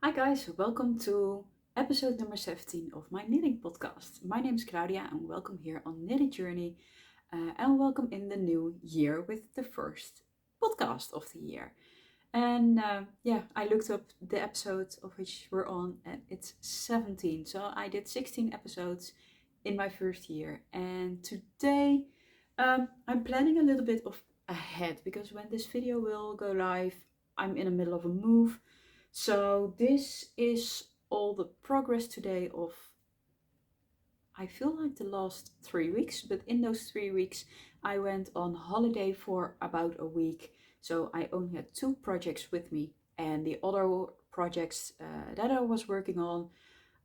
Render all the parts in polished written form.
Hi guys, welcome to episode number 17 of my knitting podcast. My name is Claudia and welcome here on Knitted Journey and welcome in the new year with the first podcast of the year. And I looked up the episodes of which we're on and it's 17. So I did 16 episodes in my first year and today I'm planning a little bit of ahead because when this video will go live, I'm in the middle of a move. So this is all the progress today of, I feel like the last 3 weeks, but in those 3 weeks I went on holiday for about a week. So I only had 2 projects with me and the other projects that I was working on,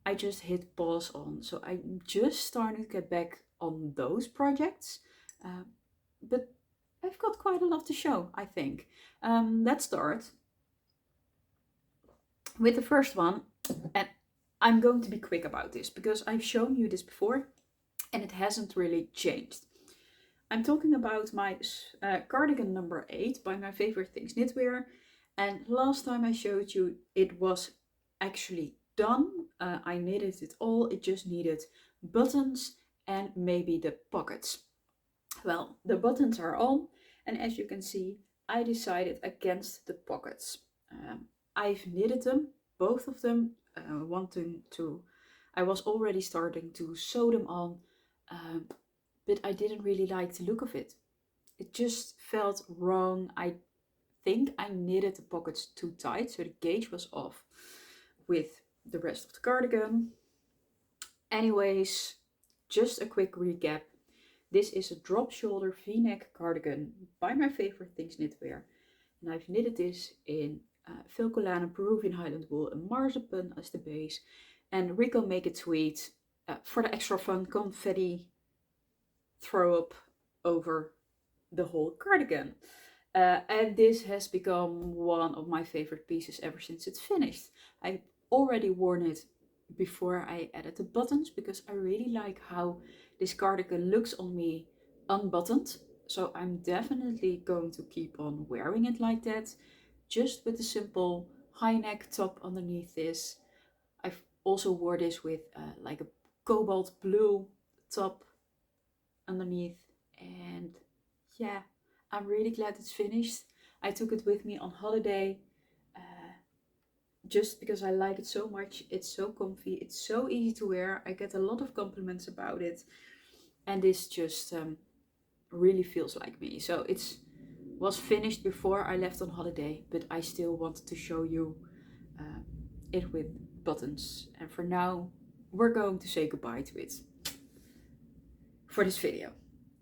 I just hit pause on. So I'm just starting to get back on those projects. But I've got quite a lot to show, I think. Let's start with the first one, and I'm going to be quick about this because I've shown you this before and it hasn't really changed. I'm talking about my cardigan number 8 by My Favorite Things Knitwear, and last time I showed you it was actually done. I knitted it all, it just needed buttons and maybe the pockets. Well, the buttons are on, and as you can see I decided against the pockets. I've knitted them, both of them, I was already starting to sew them on, but I didn't really like the look of it. It just felt wrong. I think I knitted the pockets too tight, so the gauge was off with the rest of the cardigan. Anyways, just a quick recap. This is a drop shoulder v-neck cardigan by My Favorite Things Knitwear, and I've knitted this in Filcolana, Peruvian Highland wool and marzipan as the base, and Rico make a tweed for the extra fun confetti throw up over the whole cardigan. And this has become one of my favorite pieces ever since it's finished. I've already worn it before I added the buttons because I really like how this cardigan looks on me unbuttoned. So I'm definitely going to keep on wearing it like that, just with a simple high neck top underneath this. I've also wore this with like a cobalt blue top underneath, and yeah, I'm really glad it's finished. I took it with me on holiday just because I like it so much. It's so comfy, it's so easy to wear. I get a lot of compliments about it, and this just really feels like me. So it's was finished before I left on holiday, but I still wanted to show you it with buttons. And for now, we're going to say goodbye to it for this video.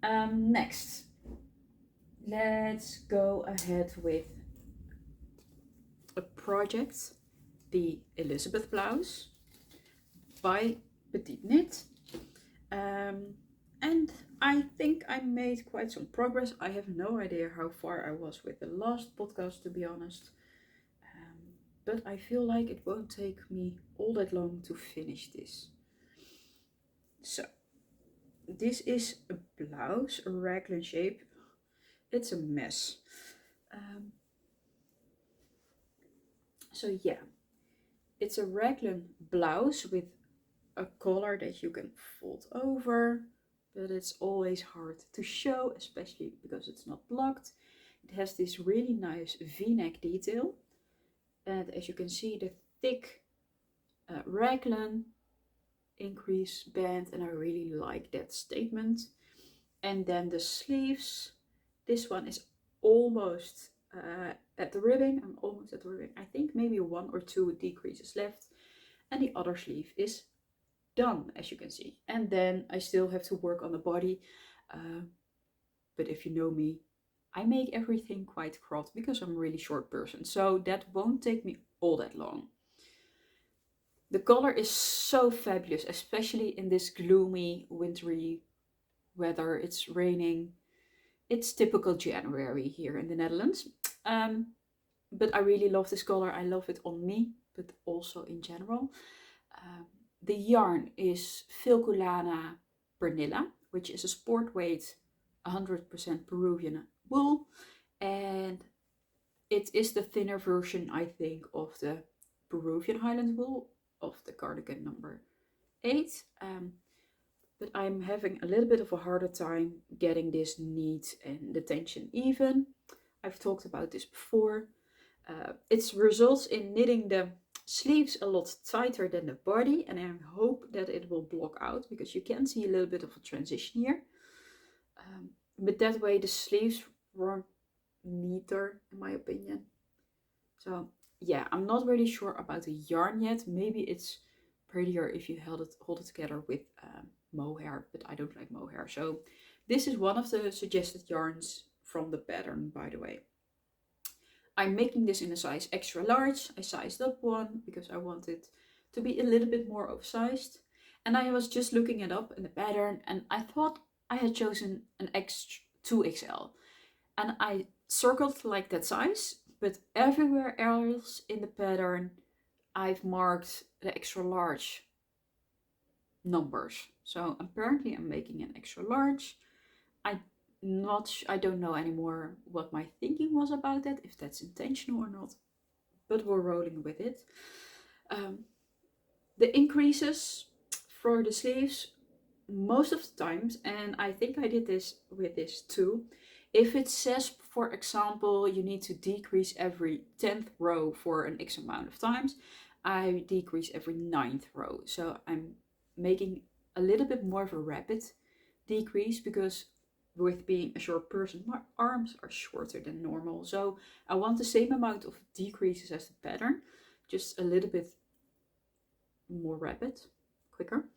Next, let's go ahead with a project, the Elisabeth blouse by Petiteknit. And I think I made quite some progress. I have no idea how far I was with the last podcast, to be honest. But I feel like it won't take me all that long to finish this. So, this is a blouse, a raglan shape. It's a mess. So yeah, it's a raglan blouse with a collar that you can fold over, but it's always hard to show, especially because it's not blocked. It has this really nice v-neck detail, and as you can see, the thick raglan increase band, and I really like that statement. And then the sleeves, this one is almost at the ribbing. I'm almost at the ribbing. I think maybe 1 or 2 decreases left, and the other sleeve is done, as you can see. And then I still have to work on the body, but if you know me, I make everything quite cropped because I'm a really short person, so that won't take me all that long. The color is so fabulous, especially in this gloomy, wintry weather. It's raining. It's typical January here in the Netherlands. But I really love this color. I love it on me, but also in general. The yarn is Filcolana Pernilla, which is a sport weight 100% Peruvian wool, and it is the thinner version, I think, of the Peruvian Highland wool of the cardigan number 8. But I'm having a little bit of a harder time getting this knit and the tension even. I've talked about this before. It results in knitting the sleeves a lot tighter than the body, and I hope that it will block out, because you can see a little bit of a transition here. But that way the sleeves were neater, in my opinion. So yeah, I'm not really sure about the yarn yet. Maybe it's prettier if you hold it together with mohair, but I don't like mohair. So this is one of the suggested yarns from the pattern, by the way. I'm making this in a size extra large. I sized up one because I wanted to be a little bit more oversized. And I was just looking it up in the pattern, and I thought I had chosen an 2XL. And I circled like that size, but everywhere else in the pattern I've marked the extra large numbers. So apparently I'm making an extra large. I don't know anymore what my thinking was about that, if that's intentional or not, but we're rolling with it. The increases for the sleeves, most of the times, and I think I did this with this too, if it says, for example, you need to decrease every 10th row for an X amount of times, I decrease every 9th row. So I'm making a little bit more of a rapid decrease, because with being a short person, my arms are shorter than normal. So I want the same amount of decreases as the pattern, just a little bit more rapid, quicker.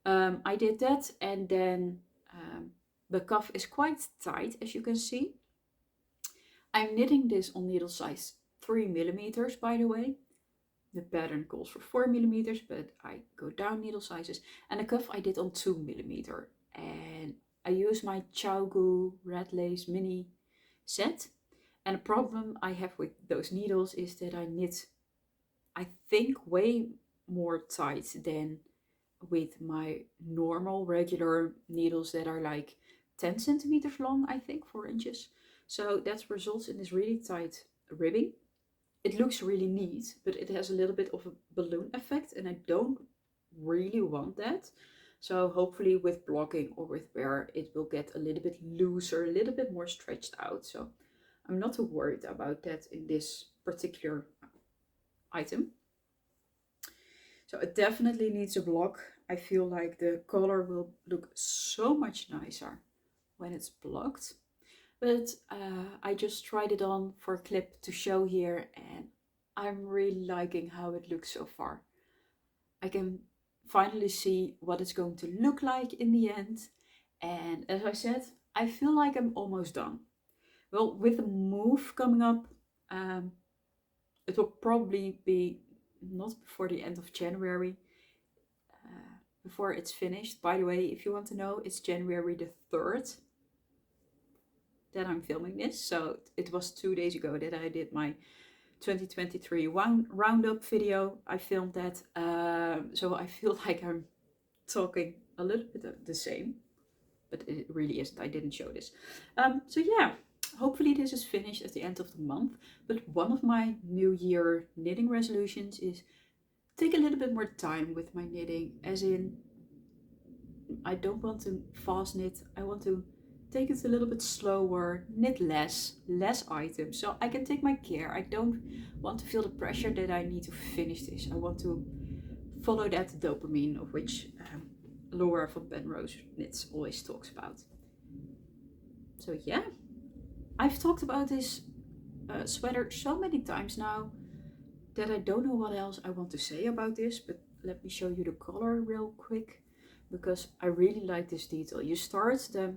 I did that, and then the cuff is quite tight, as you can see. I'm knitting this on needle size 3mm, by the way. The pattern calls for 4mm, but I go down needle sizes. And the cuff I did on 2mm. And I use my Chowgu red lace mini set. And the problem I have with those needles is that I knit, I think, way more tight than with my normal regular needles that are like 10 centimeters long, I think, 4 inches. So that results in this really tight ribbing. It looks really neat, but it has a little bit of a balloon effect, and I don't really want that. So hopefully with blocking or with wear, it will get a little bit looser, a little bit more stretched out. So I'm not too worried about that in this particular item. So it definitely needs a block. I feel like the color will look so much nicer when it's blocked. But I just tried it on for a clip to show here, and I'm really liking how it looks so far. I can finally see what it's going to look like in the end. And as I said, I feel like I'm almost done. Well, with the move coming up, it will probably be not before the end of January, before it's finished. By the way, if you want to know, it's January the 3rd that I'm filming this. So it was 2 days ago that I did my 2023 roundup video. I filmed that. So I feel like I'm talking a little bit of the same, but it really isn't. I didn't show this. So yeah, hopefully this is finished at the end of the month. But one of my New Year knitting resolutions is take a little bit more time with my knitting, as in I don't want to fast knit. I want to take it a little bit slower, knit less items, so I can take my care. I don't want to feel the pressure that I need to finish this. I want to follow that dopamine, of which Laura from Penrose Knits always talks about. So yeah, I've talked about this sweater so many times now that I don't know what else I want to say about this, but let me show you the color real quick, because I really like this detail. You start the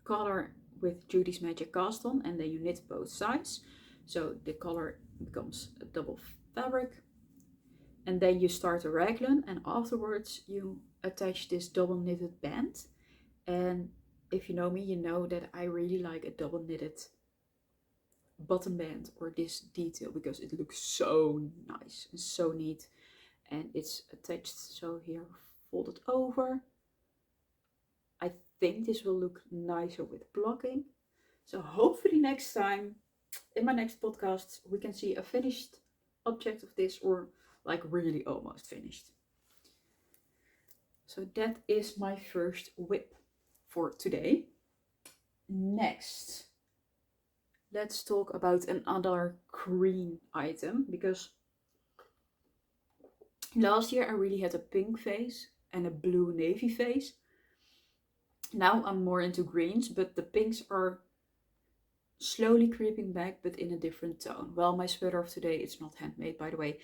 color with Judy's Magic cast on, and then you knit both sides, so the color becomes a double fabric, and then you start a raglan, and afterwards you attach this double knitted band. And if you know me, you know that I really like a double knitted bottom band or this detail, because it looks so nice and so neat, and it's attached so here, folded over. I think this will look nicer with blocking. So hopefully next time, in my next podcast, we can see a finished object of this or like really almost finished. So that is my first whip for today. Next, let's talk about another green item, because last year I really had a pink face and a blue navy face. Now I'm more into greens, but the pinks are slowly creeping back, but in a different tone. Well, my sweater of today, it's not handmade by the way,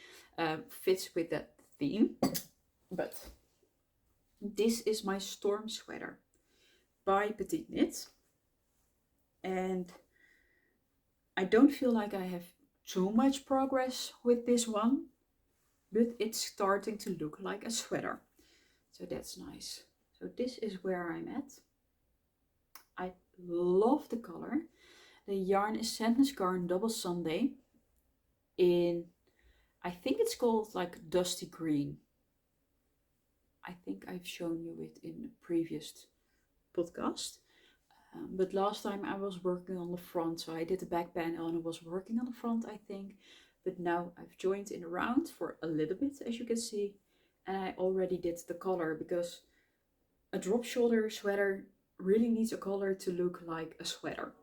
fits with that theme. But this is my storm sweater by Petiteknit. And I don't feel like I have too much progress with this one, but it's starting to look like a sweater. So that's nice. So this is where I'm at. I love the color. The yarn is Sandnes Garn Double Sunday in, I think it's called like dusty green. I think I've shown you it in a previous podcast. But last time I was working on the front, so I did the back panel and I was working on the front, I think. But now I've joined in around for a little bit, as you can see. And I already did the collar, because a drop shoulder sweater really needs a collar to look like a sweater.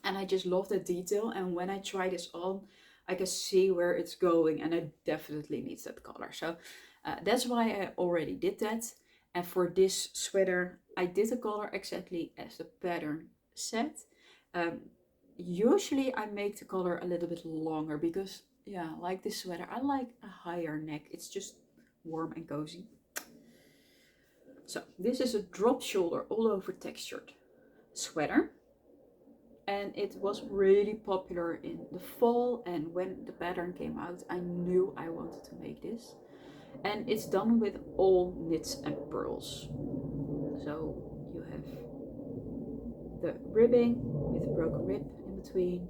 And I just love that detail. And when I try this on, I can see where it's going, and it definitely needs that collar. So that's why I already did that. And for this sweater, I did the collar exactly as the pattern said. Usually I make the collar a little bit longer because, yeah, like this sweater, I like a higher neck. It's just warm and cozy. So this is a drop shoulder all over textured sweater. And it was really popular in the fall, and when the pattern came out, I knew I wanted to make this. And it's done with all knits and purls. So you have the ribbing with a broken rib in between,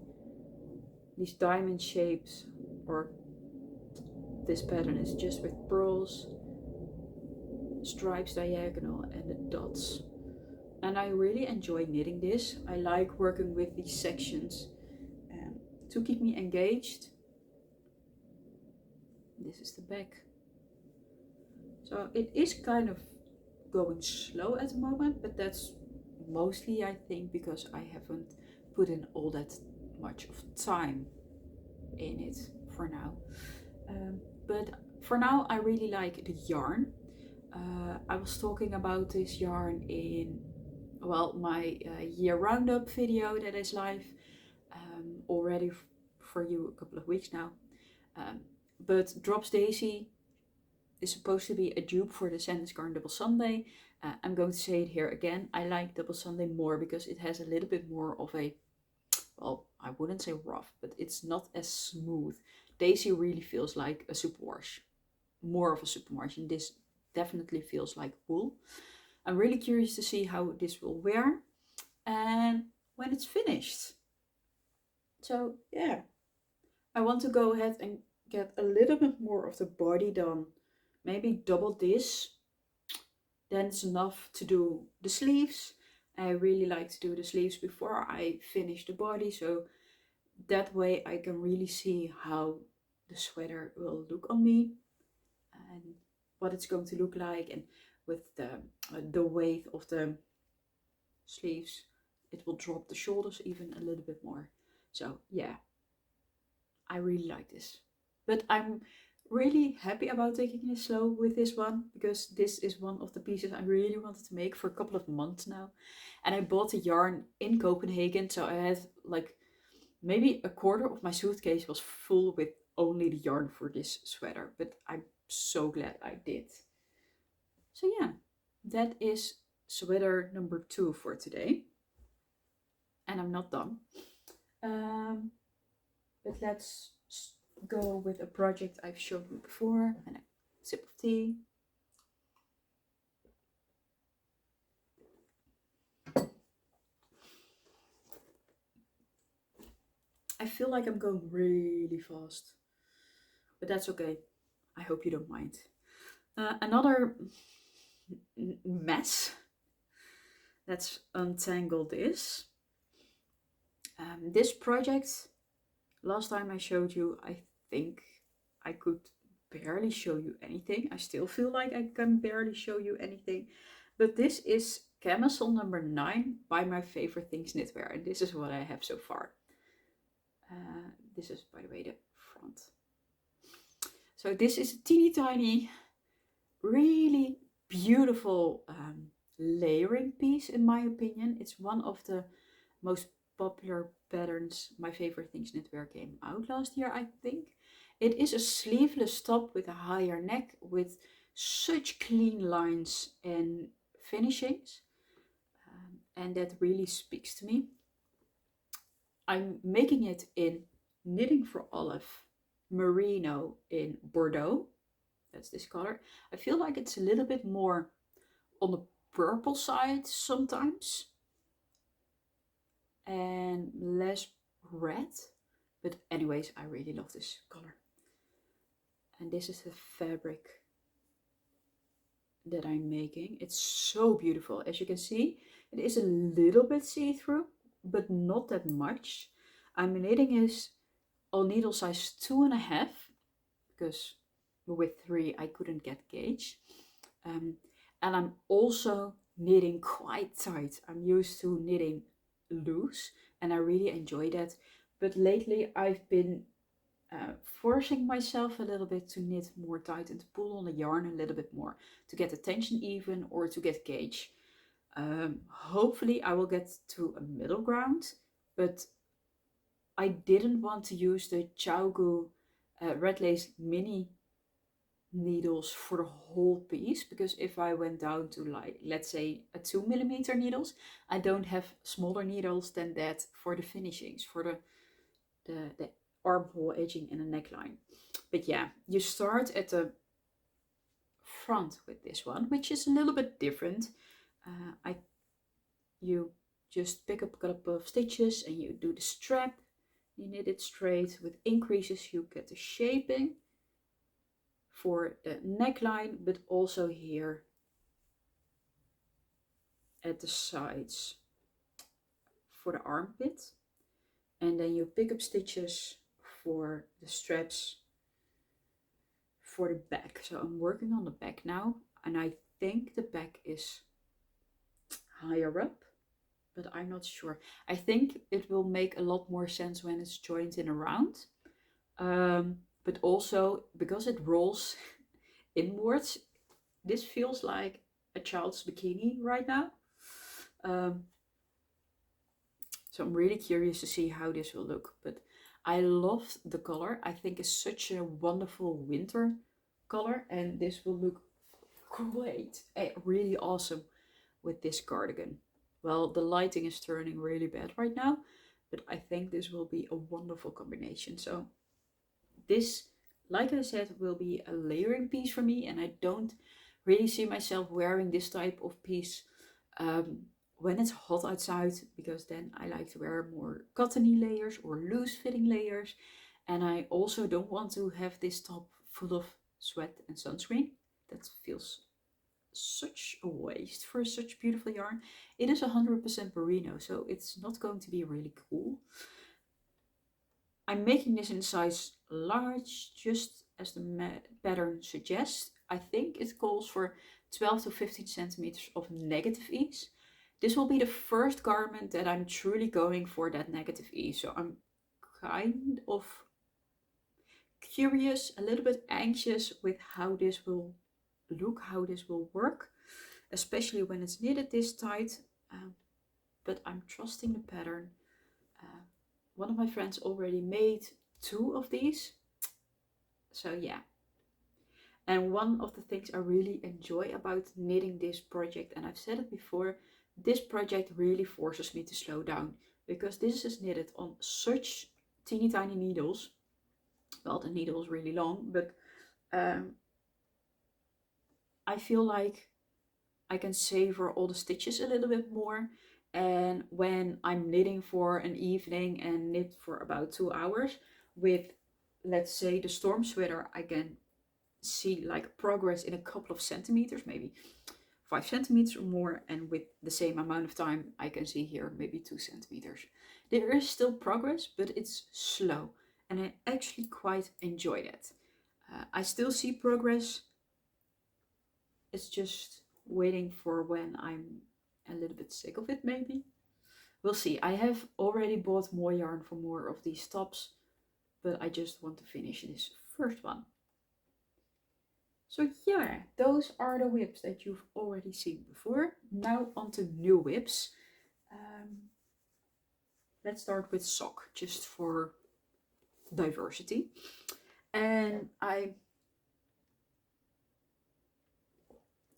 these diamond shapes, or this pattern is just with purls, stripes diagonal, and the dots. And I really enjoy knitting this. I like working with these sections to keep me engaged. This is the back. So it is kind of going slow at the moment, but that's mostly, I think, because I haven't put in all that much of time in it for now. But for now, I really like the yarn. I was talking about this yarn in, well, my year roundup video that is live already for you a couple of weeks now. But Drops Daisy is supposed to be a dupe for the Sandnes Garn Double Sunday. I'm going to say it here again. I like Double Sunday more because it has a little bit more of a, well, I wouldn't say rough, but it's not as smooth. Daisy really feels like a superwash, more of a superwash, and this definitely feels like wool. I'm really curious to see how this will wear and when it's finished. So yeah, I want to go ahead and get a little bit more of the body done. Maybe double this, then it's enough to do the sleeves. I really like to do the sleeves before I finish the body, so that way I can really see how the sweater will look on me and what it's going to look like. And with the weight of the sleeves, it will drop the shoulders even a little bit more. So yeah, I really like this. But I'm really happy about taking it slow with this one, because this is one of the pieces I really wanted to make for a couple of months now. And I bought the yarn in Copenhagen, so I had like maybe a quarter of my suitcase was full with only the yarn for this sweater, but I'm so glad I did. So yeah, that is sweater number 2 for today. And I'm not done. But let's go with a project I've shown you before, and a sip of tea. I feel like I'm going really fast, but that's okay. I hope you don't mind. Another mess. Let's untangle this. This project, last time I showed you, I think I could barely show you anything. I still feel like I can barely show you anything. But this is Camisole number 9 by My Favorite Things Knitwear. And this is what I have so far. This is, by the way, the front. So this is a teeny tiny, really beautiful layering piece, in my opinion. It's one of the most popular patterns My Favorite Things Knitwear came out last year, I think. It is a sleeveless top with a higher neck with such clean lines and finishings. And that really speaks to me. I'm making it in Knitting for Olive Merino in Bordeaux. That's this color. I feel like it's a little bit more on the purple side sometimes and less red. But anyways, I really love this color. And this is the fabric that I'm making. It's so beautiful. As you can see, it is a little bit see-through, but not that much. I'm knitting is on needle size 2.5 because with 3 I couldn't get gauge. And I'm also knitting quite tight. I'm used to knitting loose and I really enjoy that. But lately I've been forcing myself a little bit to knit more tight and to pull on the yarn a little bit more to get the tension even or to get gauge. Hopefully I will get to a middle ground, but I didn't want to use the Chaugu red lace mini needles for the whole piece, because if I went down to, like, let's say a 2mm needles, I don't have smaller needles than that for the finishings, for the armhole edging and the neckline. But yeah, you start at the front with this one, which is a little bit different. You just pick up a couple of stitches and you do the strap. You knit it straight. With increases you get the shaping for the neckline, but also here at the sides for the armpit. And then you pick up stitches for the straps for the back. So I'm working on the back now, and I think the back is higher up, but I'm not sure. I think it will make a lot more sense when it's joined in around. But also because it rolls inwards, this feels like a child's bikini right now. So I'm really curious to see how this will look. But I love the color. I think it's such a wonderful winter color, and this will look great, really awesome with this cardigan. Well, the lighting is turning really bad right now, but I think this will be a wonderful combination. So this, like I said, will be a layering piece for me, and I don't really see myself wearing this type of piece when it's hot outside, because then I like to wear more cottony layers or loose fitting layers. And I also don't want to have this top full of sweat and sunscreen. That feels such a waste for such beautiful yarn. It is 100% merino, so it's not going to be really cool. I'm making this in size large, just as the pattern suggests. I think it calls for 12 to 15 centimeters of negative ease. This will be the first garment that I'm truly going for that negative ease. So I'm kind of curious, a little bit anxious with how this will look, how this will work, especially when it's knitted this tight. But I'm trusting the pattern. One of my friends already made 2 of these. So yeah. And one of the things I really enjoy about knitting this project, and I've said it before, this project really forces me to slow down, because this is knitted on such teeny tiny needles. Well, the needle is really long, but I feel like I can savor all the stitches a little bit more. And when I'm knitting for an evening and knit for about 2 hours with, let's say, the storm sweater, I can see like progress in a couple of centimeters, maybe 5 centimeters or more, and with the same amount of time I can see here maybe 2 centimeters. There is still progress, but it's slow, and I actually quite enjoy that. I still see progress. It's just waiting for when I'm a little bit sick of it, maybe. We'll see. I have already bought more yarn for more of these tops, but I just want to finish this first one. So yeah, those are the whips that you've already seen before. Now on to new whips. Let's start with sock, just for diversity. And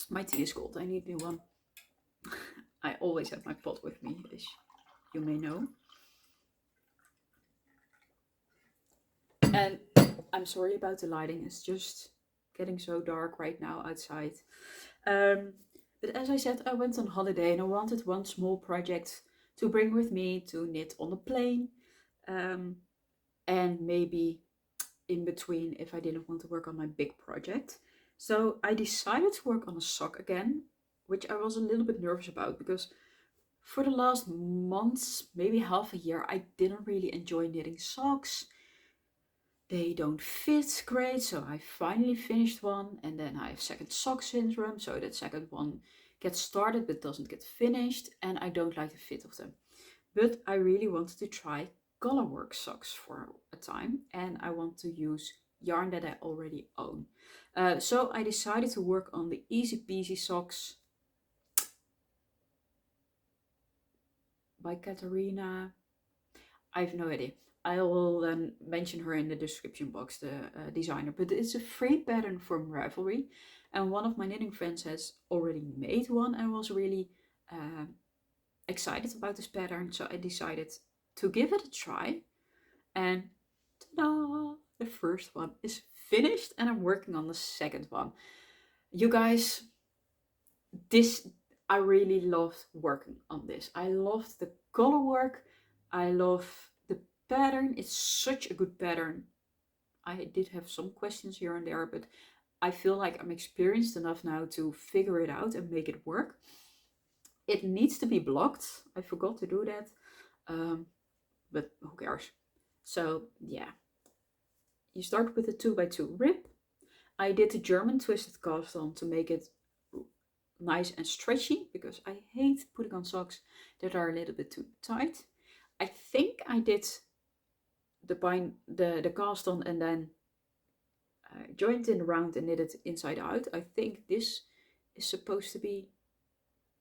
my tea is cold, I need a new one. I always have my pot with me, as you may know. And I'm sorry about the lighting, it's just getting so dark right now outside. But as I said, I went on holiday and I wanted one small project to bring with me to knit on the plane. And maybe in between if I didn't want to work on my big project. So I decided to work on a sock again, which I was a little bit nervous about because for the last months, maybe half a year, I didn't really enjoy knitting socks. They don't fit great, so I finally finished one, and then I have second sock syndrome, so that second one gets started but doesn't get finished, and I don't like the fit of them. But I really wanted to try colorwork socks for a time, and I want to use yarn that I already own. So I decided to work on the Easy Peasy socks by Katarina. I have no idea. I will then mention her in the description box, the designer. But it's a free pattern from Ravelry, and one of my knitting friends has already made one and was really excited about this pattern. So I decided to give it a try, and ta-da! The first one is finished, and I'm working on the second one. You guys, I really loved working on this. I loved the color work. I love the pattern. It's such a good pattern. I did have some questions here and there, but I feel like I'm experienced enough now to figure it out and make it work. It needs to be blocked. I forgot to do that, but who cares? So yeah, you start with a 2x2 rib. I did the German twisted cast on to make it nice and stretchy because I hate putting on socks that are a little bit too tight. I think I did the cast on and then joined in around and knit it inside out. I think this is supposed to be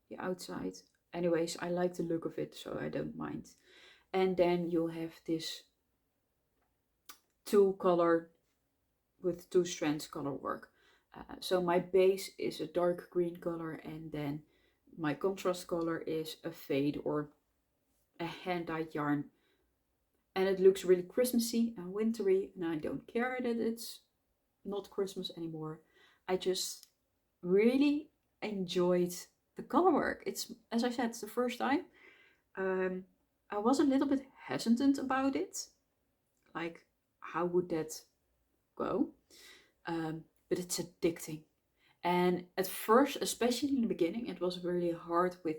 the outside. Anyways, I like the look of it, so I don't mind. And then you'll have this two color with two strands color work. So my base is a dark green color, and then my contrast color is a fade or a hand-dyed yarn. And it looks really Christmassy and wintry, and I don't care that it's not Christmas anymore. I just really enjoyed the color work. It's, as I said, it's the first time. I was a little bit hesitant about it. Like, how would that go? But it's addicting. And at first, especially in the beginning, it was really hard with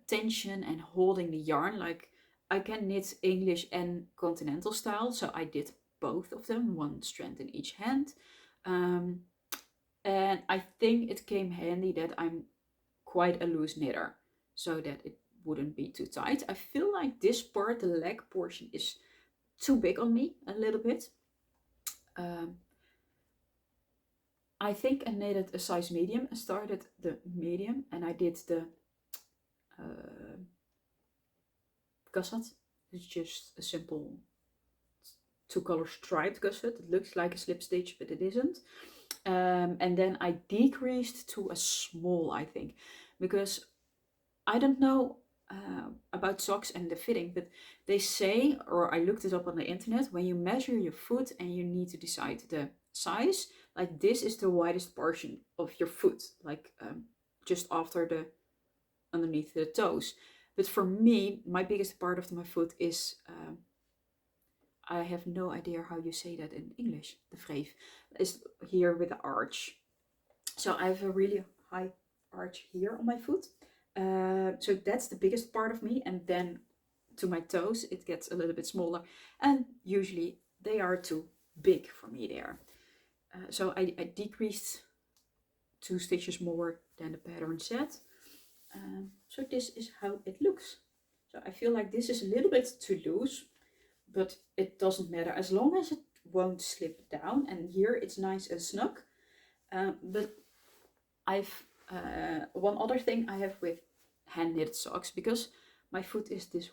tension and holding the yarn. Like, I can knit English and continental style, so I did both of them, one strand in each hand. And I think it came handy that I'm quite a loose knitter, so that it wouldn't be too tight. I feel like this part, the leg portion, is too big on me a little bit. I think I knitted a size medium. I started the medium and I did the gusset. It's just a simple two color striped gusset. It looks like a slip stitch, but it isn't. And then I decreased to a small, I think, because I don't know about socks and the fitting, but they say, or I looked it up on the internet, when you measure your foot and you need to decide the size, like this is the widest portion of your foot, like just after the underneath the toes. But for me, my biggest part of my foot is I have no idea how you say that in English. The wreef is here with the arch. So I have a really high arch here on my foot. So that's the biggest part of me. And then to my toes, it gets a little bit smaller. And usually they are too big for me there. So I decreased 2 stitches more than the pattern said. So this is how it looks. So I feel like this is a little bit too loose, but it doesn't matter as long as it won't slip down. And here it's nice and snug. But I've one other thing I have with hand knitted socks, because my foot is this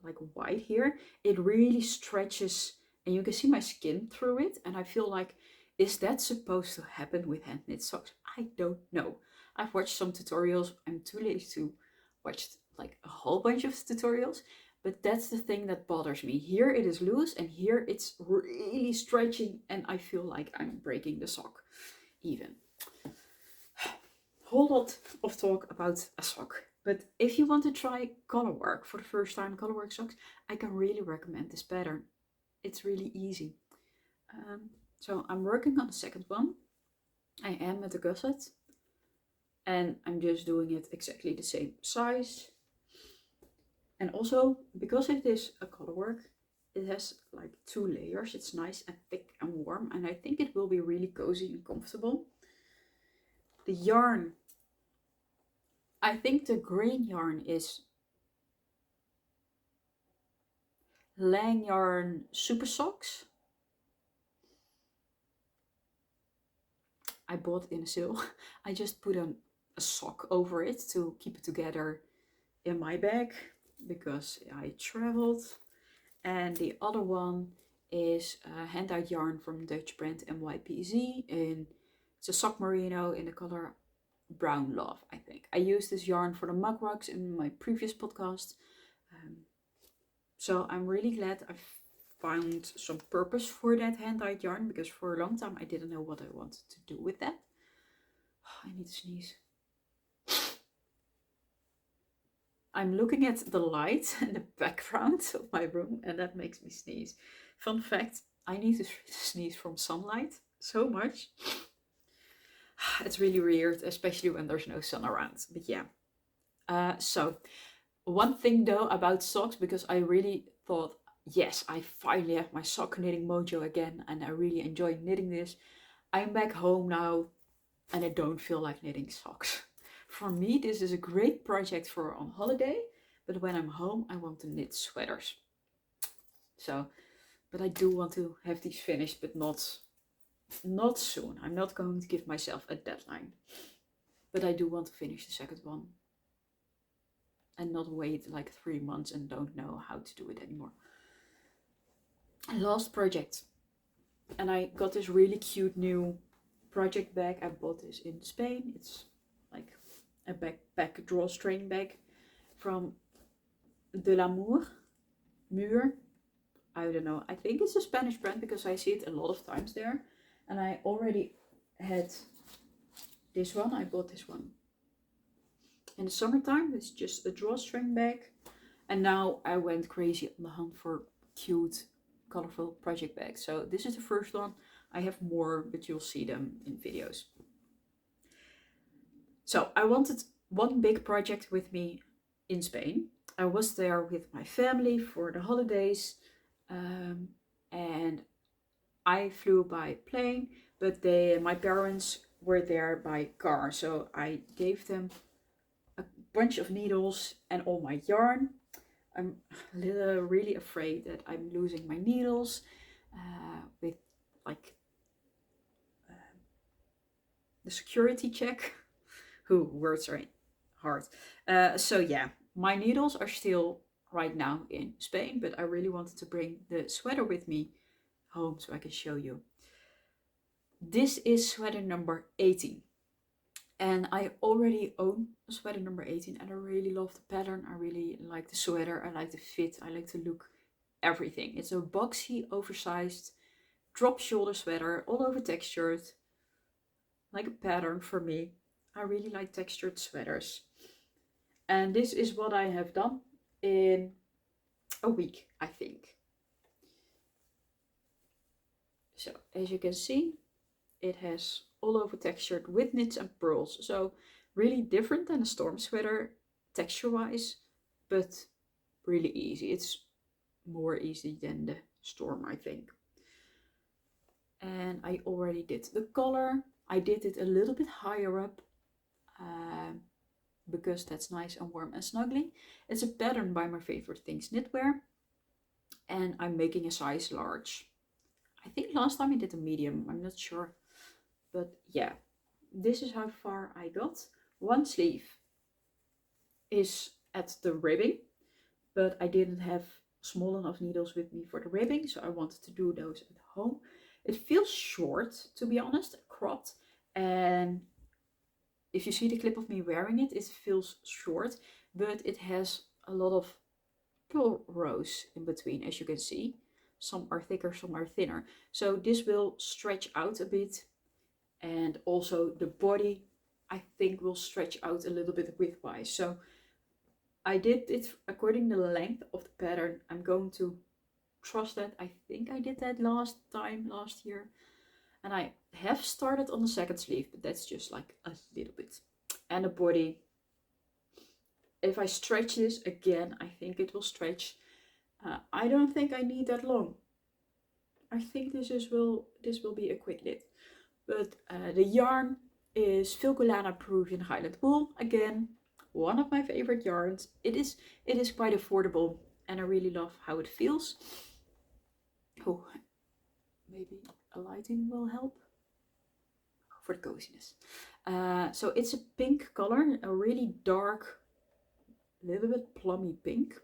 like wide here, it really stretches and you can see my skin through it, and I feel like, is that supposed to happen with hand knit socks? I don't know. I've watched some tutorials. I'm too lazy to watch like a whole bunch of tutorials, but that's the thing that bothers me. Here it is loose and here it's really stretching and I feel like I'm breaking the sock even. Whole lot of talk about a sock. But if you want to try colorwork for the first time, colorwork socks, I can really recommend this pattern. It's really easy. So I'm working on the second one. I am at the gusset. And I'm just doing it exactly the same size. And also, because it is a colorwork, it has like 2 layers. It's nice and thick and warm. And I think it will be really cozy and comfortable. The yarn, I think the green yarn is Lang Yarn Super Socks. I bought it in a sale. I just put a sock over it to keep it together in my bag because I traveled. And the other one is hand-dyed yarn from Dutch brand NYPZ, and it's a sock merino in the color Brown Love, I think. I used this yarn for the mug rugs in my previous podcast. So I'm really glad I found some purpose for that hand-dyed yarn, because for a long time I didn't know what I wanted to do with that. I need to sneeze. I'm looking at the light in the background of my room and that makes me sneeze. Fun fact, I need to sneeze from sunlight so much. It's really weird, especially when there's no sun around. But yeah. So one thing though about socks, because I really thought, yes, I finally have my sock knitting mojo again and I really enjoy knitting this. I'm back home now and I don't feel like knitting socks. For me, this is a great project for on holiday, but when I'm home, I want to knit sweaters. So, but I do want to have these finished, but not soon. I'm not going to give myself a deadline, but I do want to finish the second one and not wait like 3 months and don't know how to do it anymore. Last project, and I got this really cute new project bag. I bought this in Spain. It's like a backpack drawstring bag from De l'Amour, Muur. I don't know. I think it's a Spanish brand because I see it a lot of times there. And I already had this one. I bought this one in the summertime. It's just a drawstring bag. And now I went crazy on the hunt for cute, colorful project bags. So this is the first one. I have more, but you'll see them in videos. So I wanted one big project with me in Spain. I was there with my family for the holidays, and I flew by plane, but my parents were there by car. So I gave them a bunch of needles and all my yarn. I'm really afraid that I'm losing my needles with like the security check. Words are hard. So yeah, my needles are still right now in Spain, but I really wanted to bring the sweater with me home so I can show you. This is sweater number 18. And I already own a sweater number 18 and I really love the pattern. I really like the sweater. I like the fit. I like the look, everything. It's a boxy, oversized, drop shoulder sweater, all over textured, like a pattern for me. I really like textured sweaters. And this is what I have done in a week, I think. So as you can see, it has all over textured with knits and pearls. So really different than a storm sweater texture wise, but really easy. It's more easy than the storm, I think. and I already did the collar. I did it a little bit higher up because that's nice and warm and snuggly. It's a pattern by my favorite things, knitwear, and I'm making a size large. I think last time I did a medium, I'm not sure, but yeah, this is how far I got. One sleeve is at the ribbing, but I didn't have small enough needles with me for the ribbing, so I wanted to do those at home. It feels short, to be honest, cropped, and if you see the clip of me wearing it, it feels short, but it has a lot of pull rows in between, as you can see. Some are thicker, some are thinner. So this will stretch out a bit, and also the body, I think, will stretch out a little bit widthwise. So I did it according to the length of the pattern. I'm going to trust that. I think I did that last year. And I have started on the second sleeve, but that's just like a little bit. And the body, if I stretch this again, I think it will stretch. I don't think I need that long. I think this will be a quick knit. But the yarn is Filcolana Peruvian Highland wool. Again, one of my favorite yarns. It is quite affordable, and I really love how it feels. Oh, maybe a lighting will help for the coziness. So it's a pink color, a really dark, little bit plummy pink.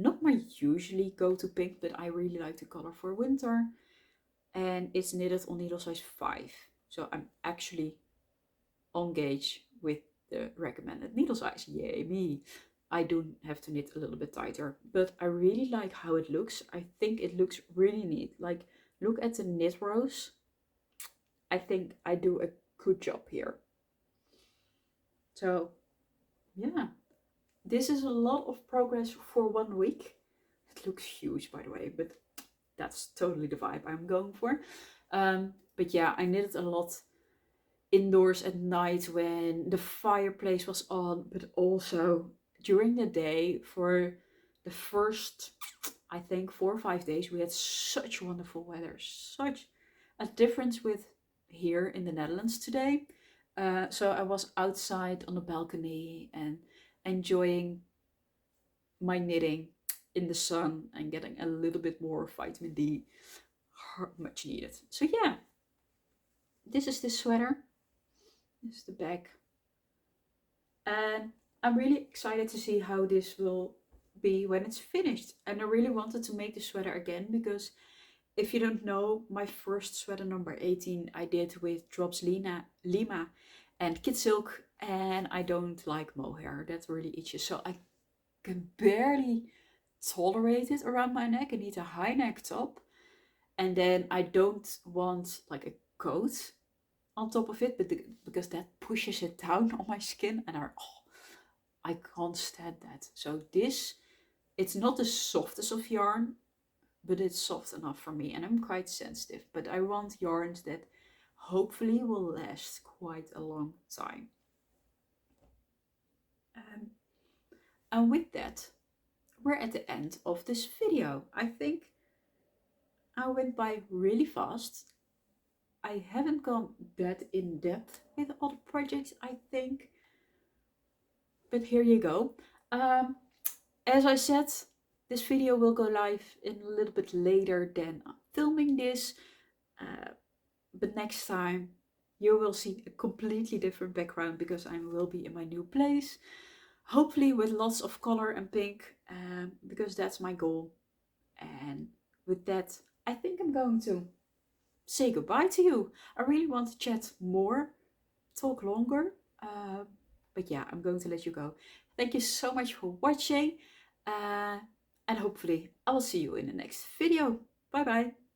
Not my usually go-to pink, but I really like the color for winter. And it's knitted on needle size 5. So I'm actually on gauge with the recommended needle size. Yay me! I do have to knit a little bit tighter, but I really like how it looks. I think it looks really neat. Like, look at the knit rows. I think I do a good job here. So yeah, this is a lot of progress for 1 week. It looks huge, by the way, but that's totally the vibe I'm going for. But yeah, I knitted a lot indoors at night when the fireplace was on, but also during the day. For the first, I think, 4 or 5 days, we had such wonderful weather, such a difference with here in the Netherlands today. So I was outside on the balcony and enjoying my knitting in the sun and getting a little bit more vitamin D, much needed. So yeah, this is the sweater. This is the back. And I'm really excited to see how this will be when it's finished. And I really wanted to make the sweater again because if you don't know, my first sweater number 18 I did with Drops Lima and Kid Silk, and I don't like mohair. That really itches. So I can barely tolerate it around my neck. I need a high neck top. And then I don't want like a coat on top of it, but because that pushes it down on my skin, and I can't stand that. So this, it's not the softest of yarn, but it's soft enough for me, and I'm quite sensitive. But I want yarns that hopefully will last quite a long time. And with that, we're at the end of this video. I think I went by really fast. I haven't gone that in depth with other projects, I think. But here you go. As I said, this video will go live in a little bit later than I'm filming this. But next time you will see a completely different background because I will be in my new place. Hopefully with lots of color and pink, because that's my goal. And with that, I think I'm going to say goodbye to you. I really want to chat more, talk longer. But yeah, I'm going to let you go. Thank you so much for watching. And hopefully I will see you in the next video. Bye bye.